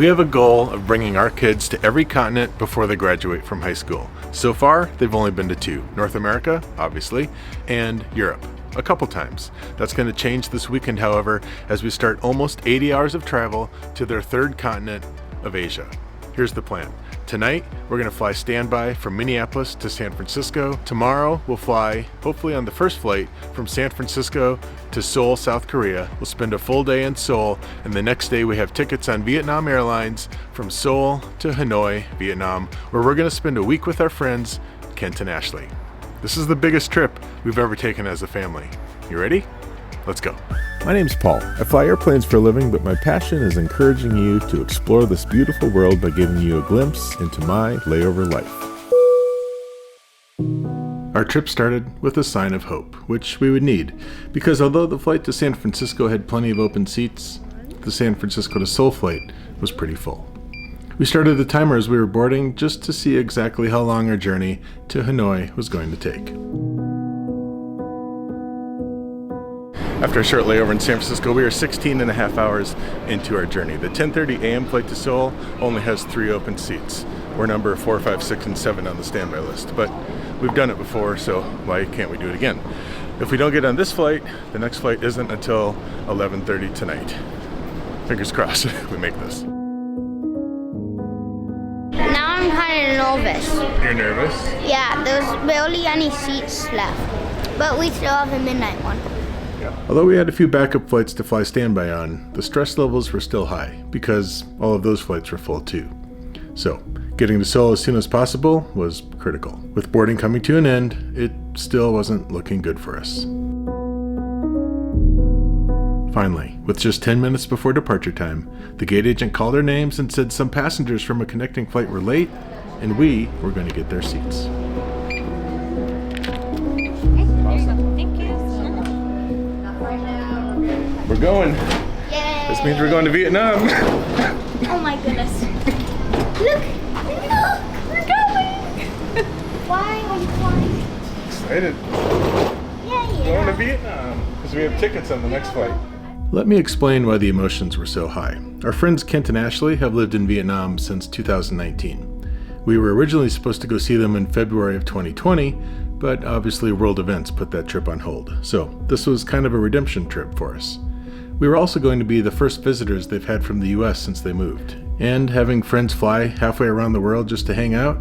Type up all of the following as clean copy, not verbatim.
We have a goal of bringing our kids to every continent before they graduate from high school. So far, they've only been to 2. North America, obviously, and Europe, a couple times. That's going to change this weekend, however, as we start almost 80 hours of travel to their 3rd continent of Asia. Here's the plan. Tonight, we're going to fly standby from Minneapolis to San Francisco. Tomorrow, we'll fly, hopefully on the first flight, from San Francisco to Seoul, South Korea. We'll spend a full day in Seoul, and the next day we have tickets on Vietnam Airlines from Seoul to Hanoi, Vietnam, where we're going to spend a week with our friends, Kent and Ashley. This is the biggest trip we've ever taken as a family. You ready? Let's go. My name's Paul. I fly airplanes for a living, but my passion is encouraging you to explore this beautiful world by giving you a glimpse into my layover life. Our trip started with a sign of hope, which we would need, because although the flight to San Francisco had plenty of open seats, the San Francisco to Seoul flight was pretty full. We started the timer as we were boarding just to see exactly how long our journey to Hanoi was going to take. After a short layover in San Francisco, we are 16 and a half hours into our journey. The 10:30 a.m. flight to Seoul only has 3 open seats. We're number 4, 5, 6, and 7 on the standby list, but we've done it before, so why can't we do it again? If we don't get on this flight, the next flight isn't until 11:30 tonight. Fingers crossed we make this. Now I'm kind of nervous. You're nervous? Yeah, there's barely any seats left, but we still have a midnight one. Although we had a few backup flights to fly standby on, the stress levels were still high because all of those flights were full too. So, getting to Seoul as soon as possible was critical. With boarding coming to an end, it still wasn't looking good for us. Finally, with just 10 minutes before departure time, the gate agent called our names and said some passengers from a connecting flight were late and we were going to get their seats. We're going. Yay! This means we're going to Vietnam. Oh my goodness. Look! We're going! Why are you flying? Excited. Yeah. Going to Vietnam because we have tickets on the next flight. Let me explain why the emotions were so high. Our friends Kent and Ashley have lived in Vietnam since 2019. We were originally supposed to go see them in February of 2020, but obviously world events put that trip on hold. So this was kind of a redemption trip for us. We were also going to be the first visitors they've had from the US since they moved. And having friends fly halfway around the world just to hang out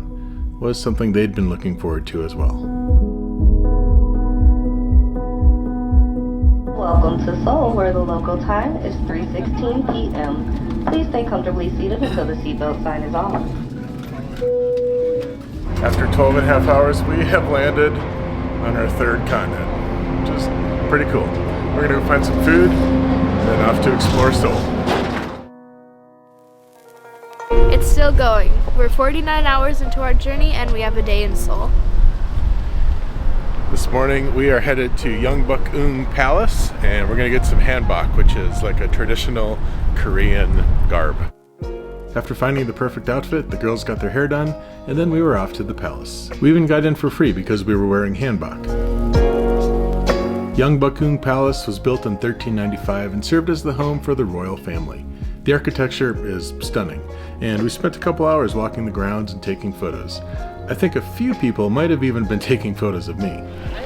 was something they'd been looking forward to as well. Welcome to Seoul, where the local time is 3:16 p.m. Please stay comfortably seated until the seatbelt sign is off. After 12 and a half hours, we have landed on our 3rd continent, which is pretty cool. We're gonna go find some food, then off to explore Seoul. It's still going. We're 49 hours into our journey and we have a day in Seoul. This morning we are headed to Yeongbuk-eung Palace and we're gonna get some hanbok, which is like a traditional Korean garb. After finding the perfect outfit, the girls got their hair done and then we were off to the palace. We even got in for free because we were wearing hanbok. Yeongbuk-eung Palace was built in 1395 and served as the home for the royal family. The architecture is stunning, and we spent a couple hours walking the grounds and taking photos. I think a few people might have even been taking photos of me.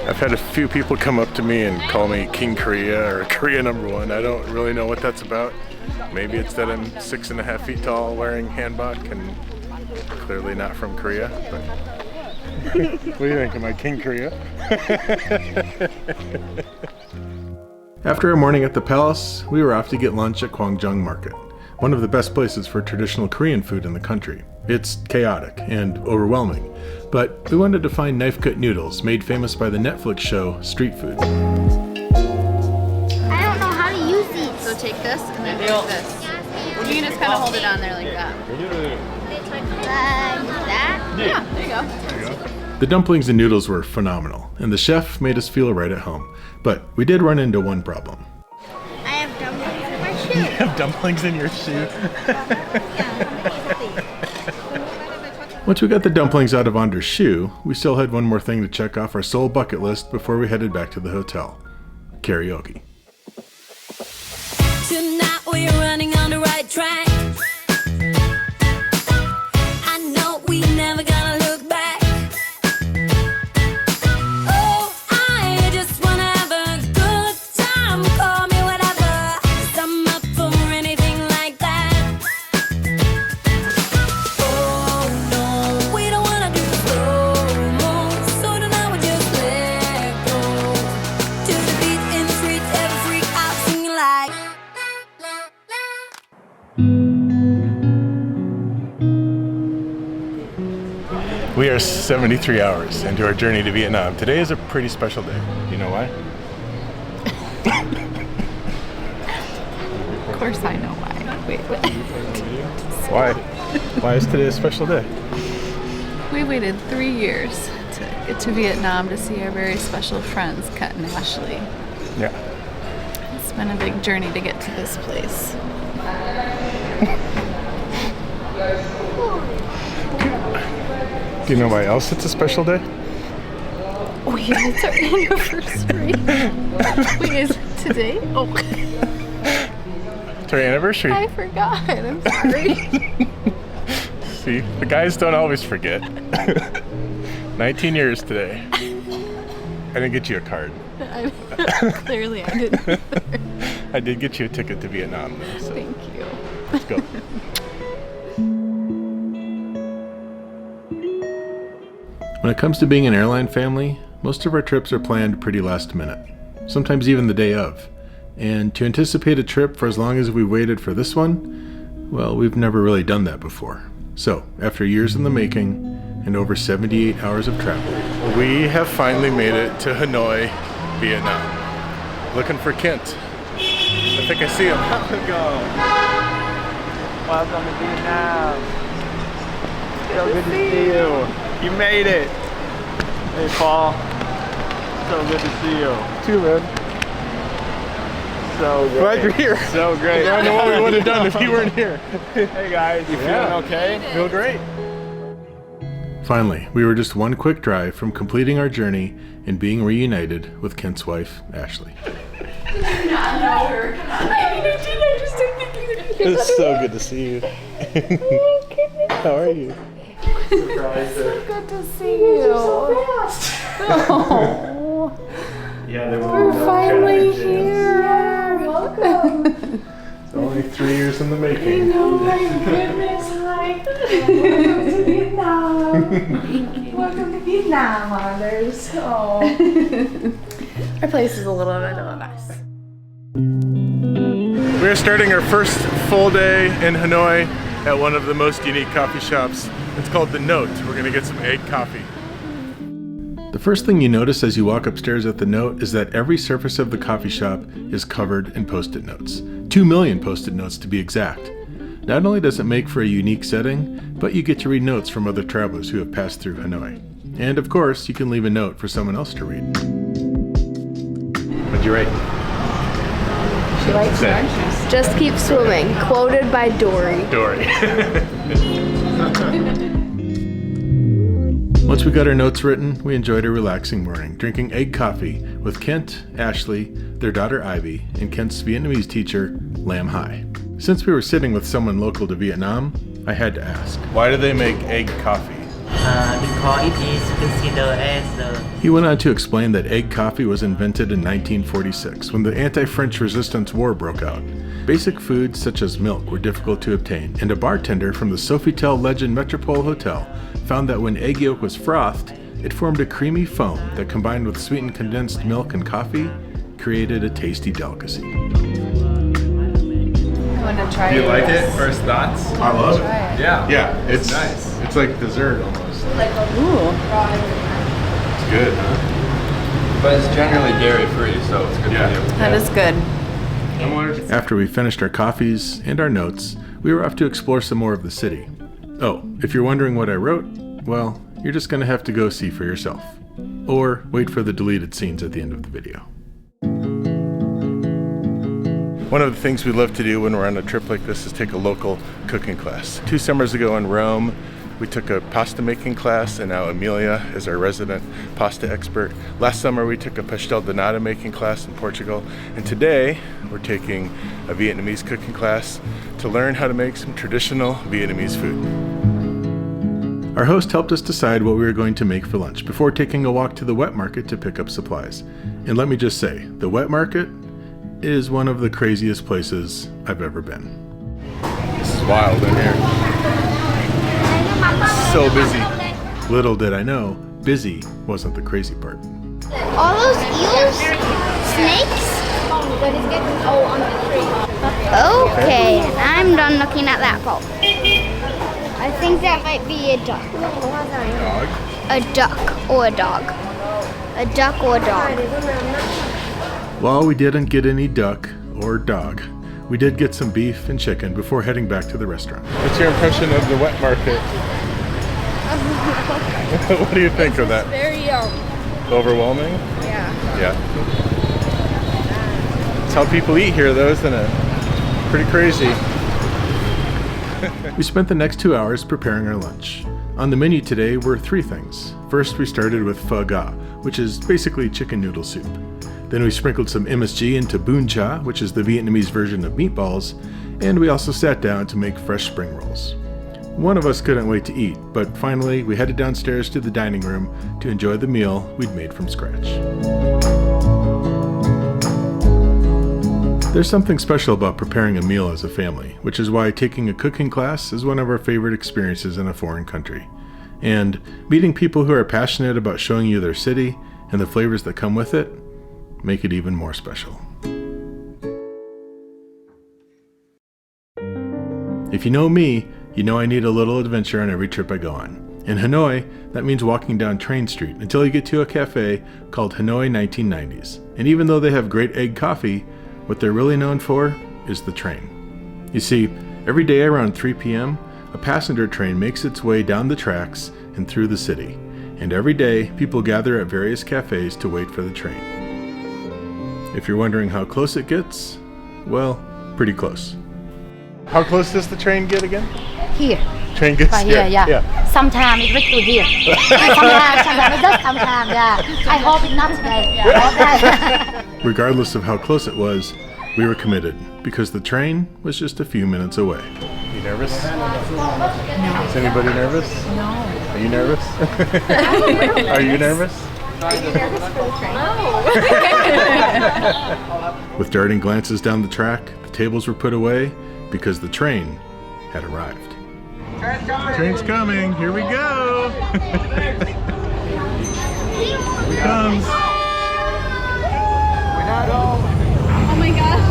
I've had a few people come up to me and call me King Korea or Korea #1. I don't really know what that's about. Maybe it's that I'm 6.5 feet tall wearing hanbok and clearly not from Korea. But what do you think? Am I King Korea? After a morning at the palace, we were off to get lunch at Gwangjang Market, one of the best places for traditional Korean food in the country. It's chaotic and overwhelming, but we wanted to find knife-cut noodles made famous by the Netflix show Street Food. I don't know how to use these. So take this and then use this. You can just kind of hold it on there like that. Like that? Yeah, there you go. The dumplings and noodles were phenomenal, and the chef made us feel right at home. But we did run into one problem. I have dumplings in my shoe. You have dumplings in your shoe? Once we got the dumplings out of Anders' shoe, we still had one more thing to check off our Seoul bucket list before we headed back to the hotel. Karaoke. Tonight we're running on the right track. We are 73 hours into our journey to Vietnam. Today is a pretty special day. You know why? Of course I know why. Wait. Why? Why is today a special day? We waited 3 years to get to Vietnam to see our very special friends, Kat and Ashley. Yeah. It's been a big journey to get to this place. Do you know why else it's a special day? Oh yeah, it's our anniversary. Wait, is it today? Oh. It's our anniversary. I forgot. I'm sorry. See, the guys don't always forget. 19 years today. I didn't get you a card. Clearly I didn't. I did get you a ticket to Vietnam though, so Thank you. let's go. When it comes to being an airline family, most of our trips are planned pretty last minute, sometimes even the day of. And to anticipate a trip for as long as we waited for this one, well, we've never really done that before. So, after years in the making and over 78 hours of travel, we have finally made it to Hanoi, Vietnam. Looking for Kent. I think I see him. Welcome to Vietnam. So good to see you. You made it. Hey, Paul. So good to see you. Too, man. So great. Glad you're here. So great. I don't know what we would have done if you weren't here. Hey guys, you feeling okay? Feel great. Finally, we were just one quick drive from completing our journey and being reunited with Kent's wife, Ashley. It's so good to see you. How are you? Surprise. So good to see you. Oh, Yeah, they we're finally here. Welcome. It's only 3 years in the making. Oh my goodness, hi. Welcome to Vietnam. Welcome to Vietnam, mothers. Oh. Our place is a little bit of a mess. We're starting our first full day in Hanoi at one of the most unique coffee shops. It's called The Note. We're gonna get some egg coffee. The first thing you notice as you walk upstairs at The Note is that every surface of the coffee shop is covered in Post-it notes. 2 million Post-it notes to be exact. Not only does it make for a unique setting, but you get to read notes from other travelers who have passed through Hanoi. And of course, you can leave a note for someone else to read. What'd you write? She likes oranges. Just keep swimming. Quoted by Dory. Dory. Once we got our notes written, we enjoyed a relaxing morning, drinking egg coffee with Kent, Ashley, their daughter Ivy, and Kent's Vietnamese teacher, Lam Hai. Since we were sitting with someone local to Vietnam, I had to ask, why do they make egg coffee? Because it is considered as the... He went on to explain that egg coffee was invented in 1946 when the anti-French resistance war broke out. Basic foods such as milk were difficult to obtain, and a bartender from the Sofitel Legend Metropole Hotel found that when egg yolk was frothed, it formed a creamy foam that combined with sweetened condensed milk and coffee created a tasty delicacy. I want to try Do you like it? First thoughts? I love it. Yeah. Yeah, it's nice. It's like dessert almost. Ooh. It's good, huh? But it's generally dairy free, so it's good Yeah. for you. That is good. After we finished our coffees and our notes, we were off to explore some more of the city. Oh, if you're wondering what I wrote, well, you're just gonna have to go see for yourself. Or wait for the deleted scenes at the end of the video. One of the things we love to do when we're on a trip like this is take a local cooking class. 2 summers ago in Rome, we took a pasta making class, and now Amelia is our resident pasta expert. Last summer we took a pastel de nata making class in Portugal, and today we're taking a Vietnamese cooking class to learn how to make some traditional Vietnamese food. Our host helped us decide what we were going to make for lunch before taking a walk to the wet market to pick up supplies. And let me just say, the wet market is one of the craziest places I've ever been. This is wild in here. So busy. Little did I know, busy wasn't the crazy part. All those eels? Snakes? Okay, I'm done looking at that pole. I think that might be a duck. Dog. A duck or a dog. A duck or a dog. While we didn't get any duck or dog, we did get some beef and chicken before heading back to the restaurant. What's your impression of the wet market? What do you think of that? Very Overwhelming? yeah. Yeah. It's how people eat here though, isn't it? Pretty crazy. We spent the next 2 hours preparing our lunch. On the menu today were 3 things. First, we started with pho ga, which is basically chicken noodle soup. Then we sprinkled some MSG into bún cha, which is the Vietnamese version of meatballs, and we also sat down to make fresh spring rolls. One of us couldn't wait to eat, but finally we headed downstairs to the dining room to enjoy the meal we'd made from scratch. There's something special about preparing a meal as a family, which is why taking a cooking class is one of our favorite experiences in a foreign country. And meeting people who are passionate about showing you their city and the flavors that come with it make it even more special. If you know me, you know I need a little adventure on every trip I go on. In Hanoi, that means walking down Train Street until you get to a cafe called Hanoi 1990s. And even though they have great egg coffee, what they're really known for is the train. You see, every day around 3 p.m., a passenger train makes its way down the tracks and through the city. And every day, people gather at various cafes to wait for the train. If you're wondering how close it gets, well, pretty close. How close does the train get again? Here. Train gets Right here. here, yeah. Sometimes it's right to here. sometimes, just sometimes, yeah. I hope it's not today. Regardless of how close it was, we were committed because the train was just a few minutes away. You nervous? No. Is anybody nervous? No. Are you nervous? Are you nervous? Are you nervous for the train? No. With darting glances down the track, the tables were put away because the train had arrived. Train's coming. Here we go. Here it comes. Oh my gosh.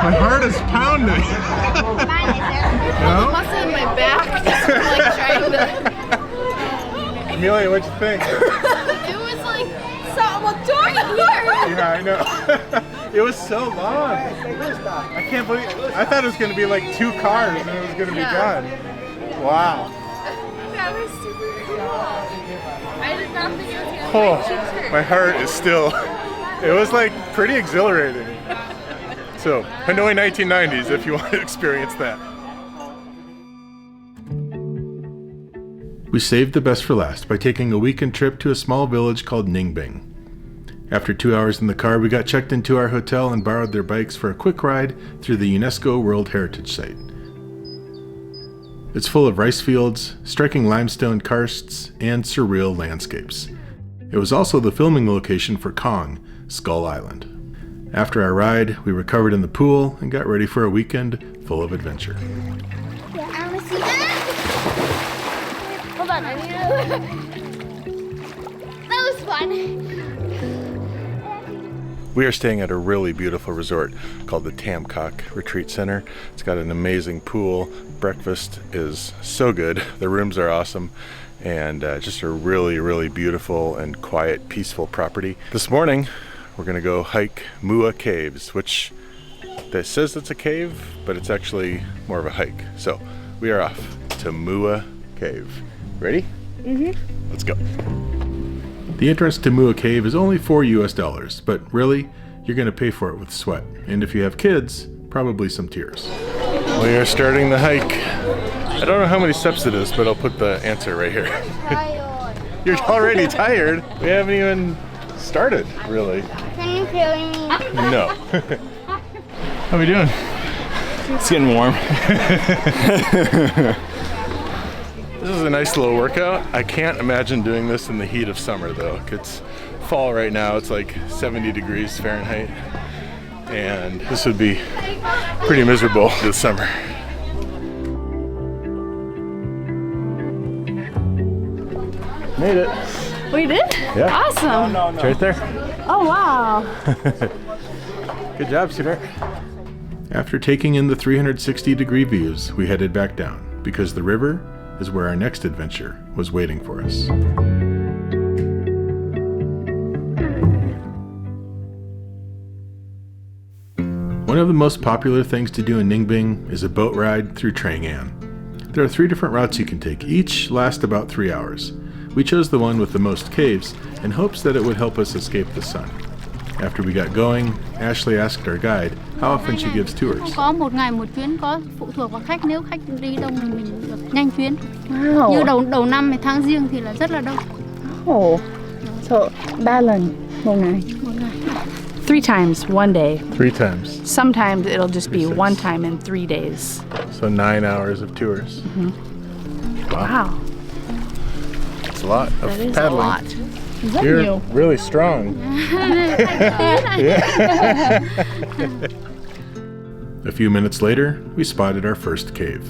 My heart is pounding. No? Muscle in my back. Just like trying to. Amelia, what'd you think? It was like someone right here. Yeah, I know. It was so long. I can't believe. I thought it was going to be like 2 cars and it was going to be done. Wow. That was super cool. I did not think it was going to Oh, my heart is still. It was like pretty exhilarating. So, Hanoi 1990s if you want to experience that. We saved the best for last by taking a weekend trip to a small village called Ninh Binh. After 2 hours in the car, we got checked into our hotel and borrowed their bikes for a quick ride through the UNESCO World Heritage Site. It's full of rice fields, striking limestone karsts, and surreal landscapes. It was also the filming location for Kong, Skull Island. After our ride, we recovered in the pool and got ready for a weekend full of adventure. Yeah, I want to see that. Hold on, I need to... That was fun. We are staying at a really beautiful resort called the Tam Kak Retreat Center. It's got an amazing pool. Breakfast is so good. The rooms are awesome. And just a really, really beautiful and quiet, peaceful property. This morning, we're gonna go hike Mua Caves, which this says it's a cave, but it's actually more of a hike. So we are off to Mua Cave. Ready? Mm-hmm. Let's go. The entrance to Mua Cave is only $4 US, but really, you're going to pay for it with sweat. And if you have kids, probably some tears. We are starting the hike. I don't know how many steps it is, but I'll put the answer right here. You're already tired? We haven't even started, really. Can you carry me? No. How are we doing? It's getting warm. This is a nice little workout. I can't imagine doing this in the heat of summer though. It's fall right now. It's like 70 degrees Fahrenheit. And this would be pretty miserable this summer. Made it. We did? Yeah. Awesome. It's right there. Oh, wow. Good job, sweetheart. After taking in the 360-degree views, we headed back down because the river is where our next adventure was waiting for us. One of the most popular things to do in Ninh Binh is a boat ride through Trang An. There are 3 different routes you can take, each last about 3 hours. We chose the one with the most caves in hopes that it would help us escape the sun. After we got going, Ashley asked our guide how often she gives tours. Có một ngày một chuyến, có phụ thuộc vào khách, nếu khách đi đông thì mình được nhanh chuyến. Wow. Như đầu năm thì tháng riêng thì là rất là đông. Oh. So, 3 lần một ngày. 3 times, 1 day. 3 times. Sometimes it'll just be 1 time in 3 days. So 9 hours of tours. Wow. It's a lot of That is paddling. a lot. Is that You're new? really strong. A few minutes later, we spotted our first cave.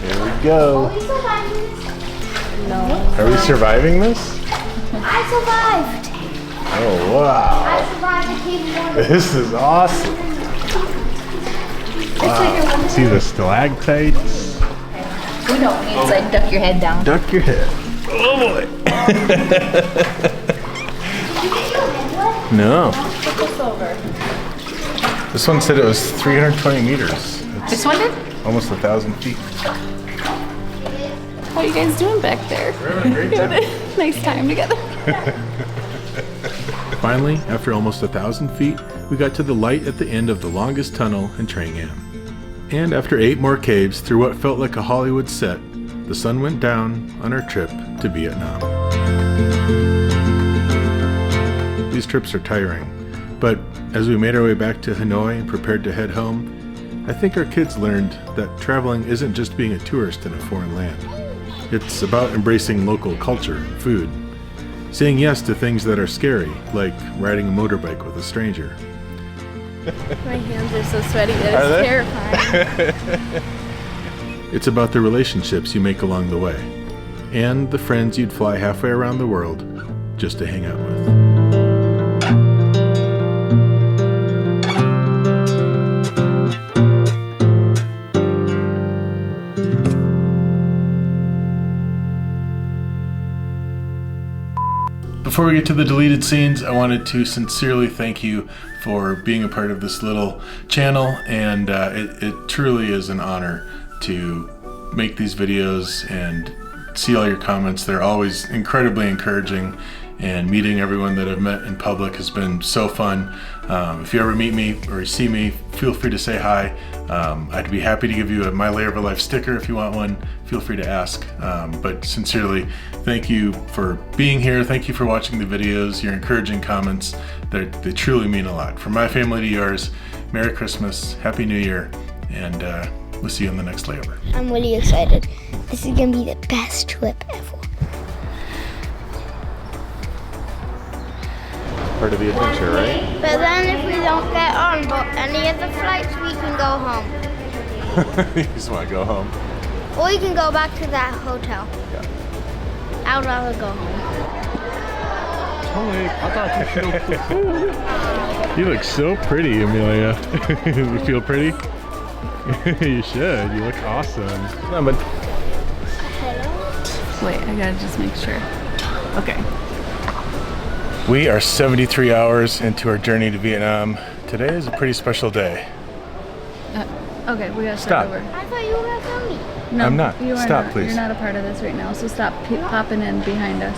Here we go. Are we surviving this? I survived. Oh, wow. I survived the cave one. This is awesome. Wow. See the stalactites? We don't need to like duck your head down. Duck your head. Oh boy. No. This one said it was 320 meters. This one did? Almost 1,000 feet. What are you guys doing back there? We're having a great time. Nice time together. Finally, after almost 1,000 feet, we got to the light at the end of the longest tunnel in Trang An. And after 8 more caves through what felt like a Hollywood set, the sun went down on our trip to Vietnam. These trips are tiring, but as we made our way back to Hanoi and prepared to head home, I think our kids learned that traveling isn't just being a tourist in a foreign land. It's about embracing local culture and food, saying yes to things that are scary, like riding a motorbike with a stranger. My hands are so sweaty that Are it's they? terrifying. It's about the relationships you make along the way, and the friends you'd fly halfway around the world just to hang out with. Before we get to the deleted scenes, I wanted to sincerely thank you for being a part of this little channel, and it truly is an honor to make these videos and see all your comments. They're always incredibly encouraging, and meeting everyone that I've met in public has been so fun. If you ever meet me or you see me, feel free to say hi. I'd be happy to give you a My Layover Life sticker if you want one. Feel free to ask. But sincerely, thank you for being here. Thank you for watching the videos, your encouraging comments. They truly mean a lot. From my family to yours, Merry Christmas, Happy New Year, and we'll see you on the next layover. I'm really excited. This is gonna be the best trip ever. Part of the adventure, right? But then if we don't get on any of the flights, we can go home. You just want to go home. Or we can go back to that hotel. Yeah. I'd rather go home. You look so pretty, Amelia. You feel pretty? You should. You look awesome. Come on, bud. Wait, I gotta just make sure. Okay. We are 73 hours into our journey to Vietnam. Today is a pretty special day. Okay, we gotta Stop. start over. I thought you were gonna film me. No, I'm not. You are Stop, not. please. You're not a part of this right now, so stop popping in behind us.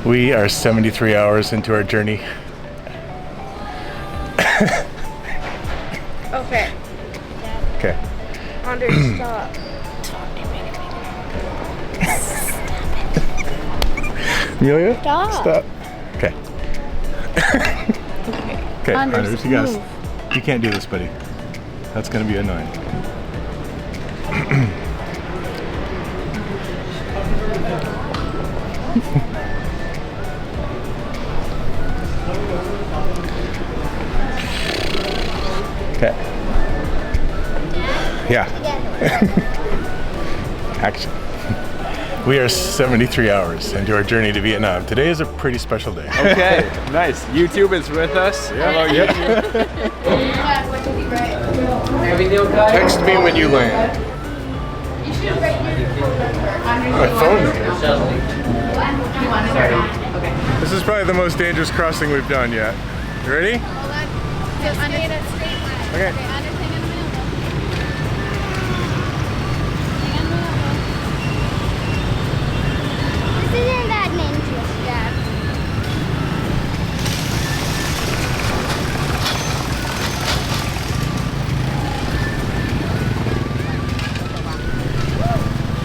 We are 73 hours into our journey. Okay. Okay. Andre, stop. Amelia? Stop. Okay. Okay, Anders, you guys. You can't do this, buddy. That's gonna be annoying. Okay. Yeah. Action. We are 73 hours into our journey to Vietnam. Today is a pretty special day. Okay, nice. YouTube is with us. Hello, YouTube. Text me when you land. My phone. This is probably the most dangerous crossing we've done yet. You ready? Okay. This isn't that dangerous, Dad.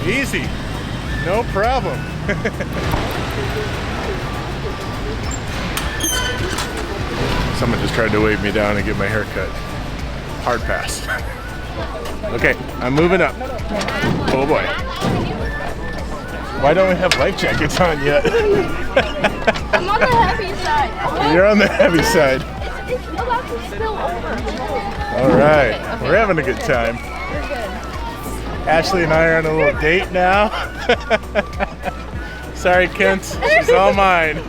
Easy. No problem. Someone just tried to wave me down and get my hair cut. Hard pass. Okay, I'm moving up. Oh boy. Why don't we have life jackets on yet? I'm on the heavy side. You're on the heavy side. It's about to spill over. All right, we're having a good time. Ashley and I are on a little date now. Sorry, Kent, she's all mine.